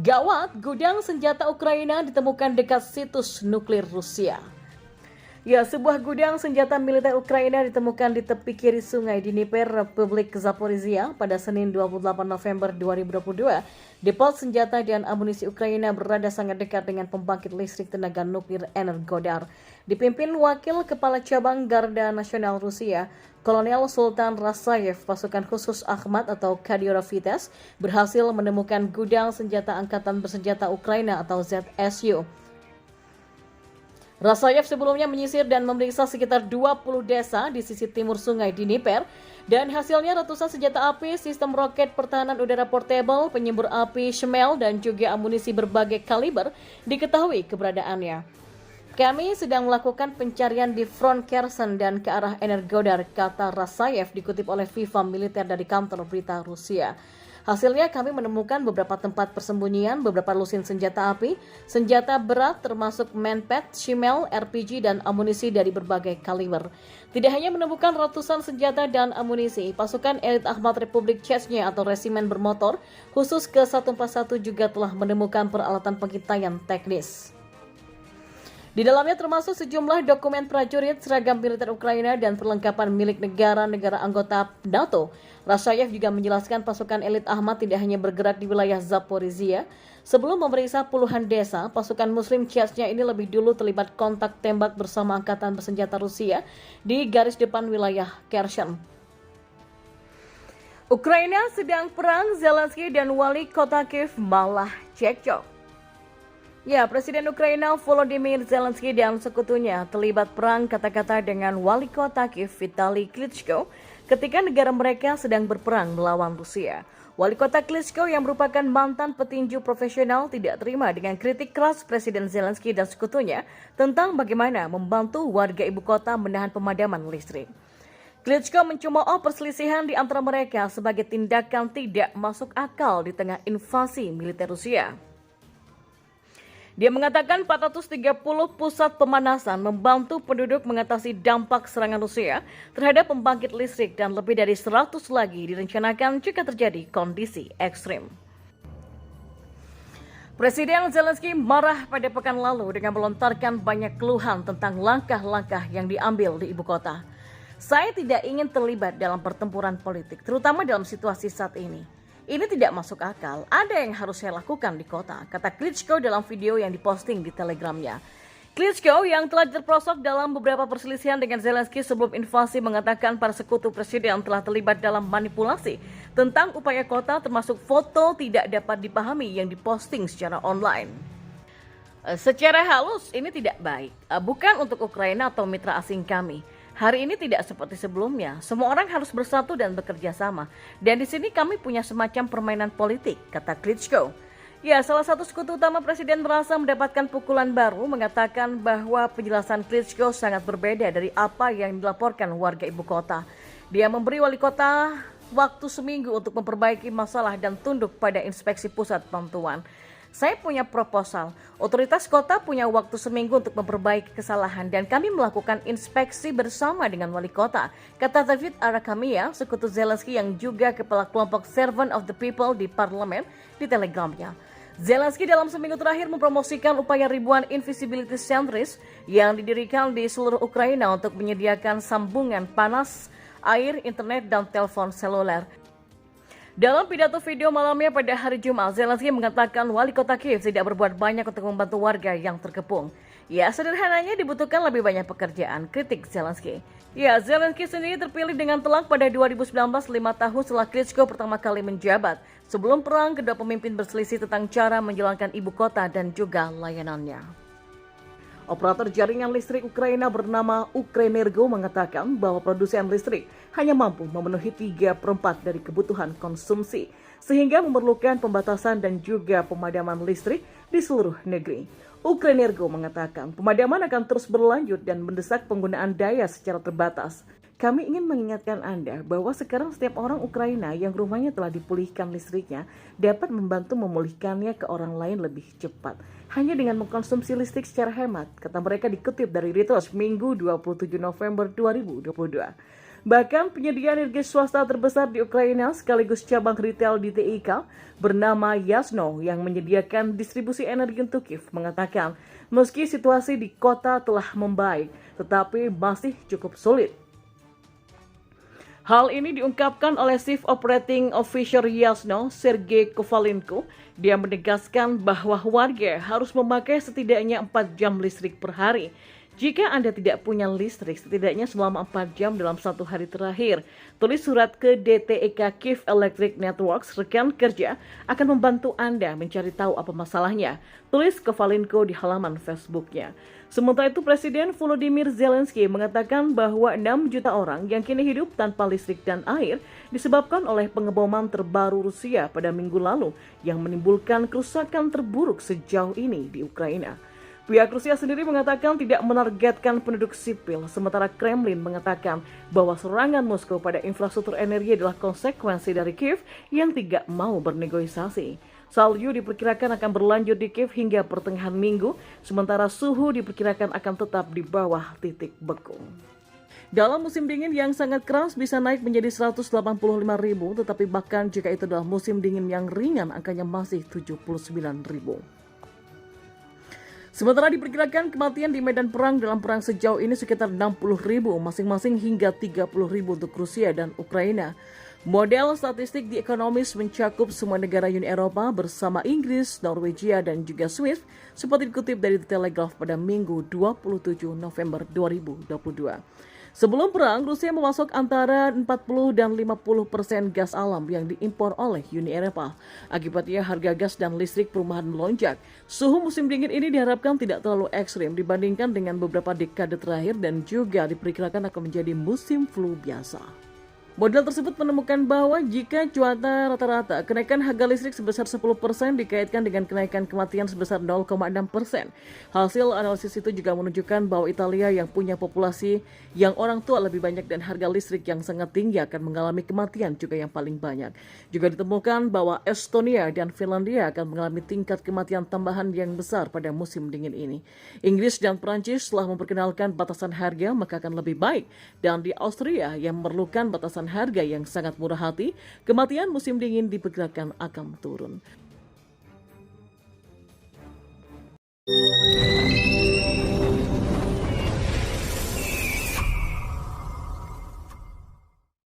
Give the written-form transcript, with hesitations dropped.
Gawat, gudang senjata Ukraina ditemukan dekat situs nuklir Rusia. Ya, sebuah gudang senjata militer Ukraina ditemukan di tepi kiri sungai Dnipro, Republik Zaporizhia pada Senin 28 November 2022. Depot senjata dan amunisi Ukraina berada sangat dekat dengan pembangkit listrik tenaga nuklir Energodar. Dipimpin Wakil Kepala Cabang Garda Nasional Rusia, Kolonel Sultan Rasayev, pasukan khusus Akhmat atau Kadyrov-Vitez berhasil menemukan gudang senjata Angkatan Bersenjata Ukraina atau ZSU. Rasayev sebelumnya menyisir dan memeriksa sekitar 20 desa di sisi timur sungai Dnipro dan hasilnya ratusan senjata api, sistem roket pertahanan udara portable, penyembur api Shmel dan juga amunisi berbagai kaliber diketahui keberadaannya. Kami sedang melakukan pencarian di front Kherson dan ke arah Energodar, kata Rasayev dikutip oleh FIFA Militer dari kantor berita Rusia. Hasilnya kami menemukan beberapa tempat persembunyian, beberapa lusin senjata api, senjata berat termasuk manpad, Shmel, RPG, dan amunisi dari berbagai kaliber. Tidak hanya menemukan ratusan senjata dan amunisi, pasukan elit Akhmat Republik Chechnya atau resimen bermotor khusus ke-141 juga telah menemukan peralatan pengintaian teknis. Di dalamnya termasuk sejumlah dokumen prajurit, seragam militer Ukraina, dan perlengkapan milik negara-negara anggota NATO. Rasayev juga menjelaskan pasukan elit Akhmat tidak hanya bergerak di wilayah Zaporizhia. Sebelum memeriksa puluhan desa, pasukan Muslim Chechnya ini lebih dulu terlibat kontak tembak bersama Angkatan Bersenjata Rusia di garis depan wilayah Kherson. Ukraina sedang perang, Zelensky dan wali kota Kiev malah cekcok. Ya, Presiden Ukraina Volodymyr Zelensky dan sekutunya terlibat perang kata-kata dengan wali kota Kiev Vitali Klitschko ketika negara mereka sedang berperang melawan Rusia. Wali kota Klitschko yang merupakan mantan petinju profesional tidak terima dengan kritik keras Presiden Zelensky dan sekutunya tentang bagaimana membantu warga ibu kota menahan pemadaman listrik. Klitschko mencemooh perselisihan di antara mereka sebagai tindakan tidak masuk akal di tengah invasi militer Rusia. Dia mengatakan 430 pusat pemanasan membantu penduduk mengatasi dampak serangan Rusia terhadap pembangkit listrik dan lebih dari 100 lagi direncanakan jika terjadi kondisi ekstrim. Presiden Zelensky marah pada pekan lalu dengan melontarkan banyak keluhan tentang langkah-langkah yang diambil di ibu kota. Saya tidak ingin terlibat dalam pertempuran politik, terutama dalam situasi saat ini. Ini tidak masuk akal, ada yang harus saya lakukan di kota, kata Klitschko dalam video yang diposting di Telegramnya. Klitschko yang telah terperosok dalam beberapa perselisihan dengan Zelensky sebelum invasi mengatakan para sekutu presiden telah terlibat dalam manipulasi tentang upaya kota termasuk foto tidak dapat dipahami yang diposting secara online. Secara halus ini tidak baik, bukan untuk Ukraina atau mitra asing kami. Hari ini tidak seperti sebelumnya. Semua orang harus bersatu dan bekerja sama. Dan di sini kami punya semacam permainan politik, kata Klitschko. Ya, salah satu sekutu utama presiden merasa mendapatkan pukulan baru, mengatakan bahwa penjelasan Klitschko sangat berbeda dari apa yang dilaporkan warga ibu kota. Dia memberi wali kota waktu seminggu untuk memperbaiki masalah dan tunduk pada inspeksi pusat bantuan. Saya punya proposal. Otoritas kota punya waktu seminggu untuk memperbaiki kesalahan dan kami melakukan inspeksi bersama dengan wali kota, kata David Arakamia, sekutu Zelensky yang juga kepala kelompok Servant of the People di parlemen di Telegramnya. Zelensky dalam seminggu terakhir mempromosikan upaya ribuan invisibility sentries yang didirikan di seluruh Ukraina untuk menyediakan sambungan panas, air, internet, dan telepon seluler. Dalam pidato video malamnya pada hari Jumat, Zelensky mengatakan wali kota Kiev tidak berbuat banyak untuk membantu warga yang terkepung. Ya, sederhananya dibutuhkan lebih banyak pekerjaan, kritik Zelensky. Ya, Zelensky sendiri terpilih dengan telak pada 2019, 5 tahun setelah Klitschko pertama kali menjabat. Sebelum perang, kedua pemimpin berselisih tentang cara menjalankan ibu kota dan juga layanannya. Operator jaringan listrik Ukraina bernama Ukrenergo mengatakan bahwa produsen listrik hanya mampu memenuhi 3/4 dari kebutuhan konsumsi, sehingga memerlukan pembatasan dan juga pemadaman listrik di seluruh negeri. Ukrenergo mengatakan pemadaman akan terus berlanjut dan mendesak penggunaan daya secara terbatas. Kami ingin mengingatkan Anda bahwa sekarang setiap orang Ukraina yang rumahnya telah dipulihkan listriknya dapat membantu memulihkannya ke orang lain lebih cepat. Hanya dengan mengkonsumsi listrik secara hemat, kata mereka dikutip dari Reuters Minggu 27 November 2022. Bahkan penyedia energi swasta terbesar di Ukraina sekaligus cabang retail di TIK bernama Yasno yang menyediakan distribusi energi untuk Kiev mengatakan meski situasi di kota telah membaik, tetapi masih cukup sulit. Hal ini diungkapkan oleh Chief Operating Officer Yasno, Sergei Kovalenko. Dia menegaskan bahwa warga harus memakai setidaknya 4 jam listrik per hari. Jika Anda tidak punya listrik setidaknya selama 4 jam dalam satu hari terakhir, tulis surat ke DTEK Kiev Electric Networks, rekan kerja akan membantu Anda mencari tahu apa masalahnya. Tulis Kovalenko di halaman Facebooknya. Sementara itu Presiden Volodymyr Zelensky mengatakan bahwa 6 juta orang yang kini hidup tanpa listrik dan air disebabkan oleh pengeboman terbaru Rusia pada minggu lalu yang menimbulkan kerusakan terburuk sejauh ini di Ukraina. Pihak Rusia sendiri mengatakan tidak menargetkan penduduk sipil, sementara Kremlin mengatakan bahwa serangan Moskow pada infrastruktur energi adalah konsekuensi dari Kiev yang tidak mau bernegosiasi. Salju diperkirakan akan berlanjut di Kiev hingga pertengahan minggu, sementara suhu diperkirakan akan tetap di bawah titik beku. Dalam musim dingin yang sangat keras bisa naik menjadi 185.000, tetapi bahkan jika itu adalah musim dingin yang ringan, angkanya masih 79.000. Sementara diperkirakan kematian di medan perang dalam perang sejauh ini sekitar 60.000 masing-masing hingga 30.000 untuk Rusia dan Ukraina. Model statistik The Economist mencakup semua negara Uni Eropa bersama Inggris, Norwegia, dan juga Swiss seperti dikutip dari The Telegraph pada Minggu 27 November 2022. Sebelum perang, Rusia memasok antara 40 dan 50% gas alam yang diimpor oleh Uni Eropa. Akibatnya harga gas dan listrik perumahan melonjak. Suhu musim dingin ini diharapkan tidak terlalu ekstrim dibandingkan dengan beberapa dekade terakhir dan juga diperkirakan akan menjadi musim flu biasa. Model tersebut menemukan bahwa jika cuaca rata-rata, kenaikan harga listrik sebesar 10% dikaitkan dengan kenaikan kematian sebesar 0,6%. Hasil analisis itu juga menunjukkan bahwa Italia yang punya populasi yang orang tua lebih banyak dan harga listrik yang sangat tinggi akan mengalami kematian juga yang paling banyak. Juga ditemukan bahwa Estonia dan Finlandia akan mengalami tingkat kematian tambahan yang besar pada musim dingin ini. Inggris dan Prancis telah memperkenalkan batasan harga maka akan lebih baik. Dan di Austria yang memerlukan batasan harga yang sangat murah hati, kematian musim dingin diperkirakan akan turun.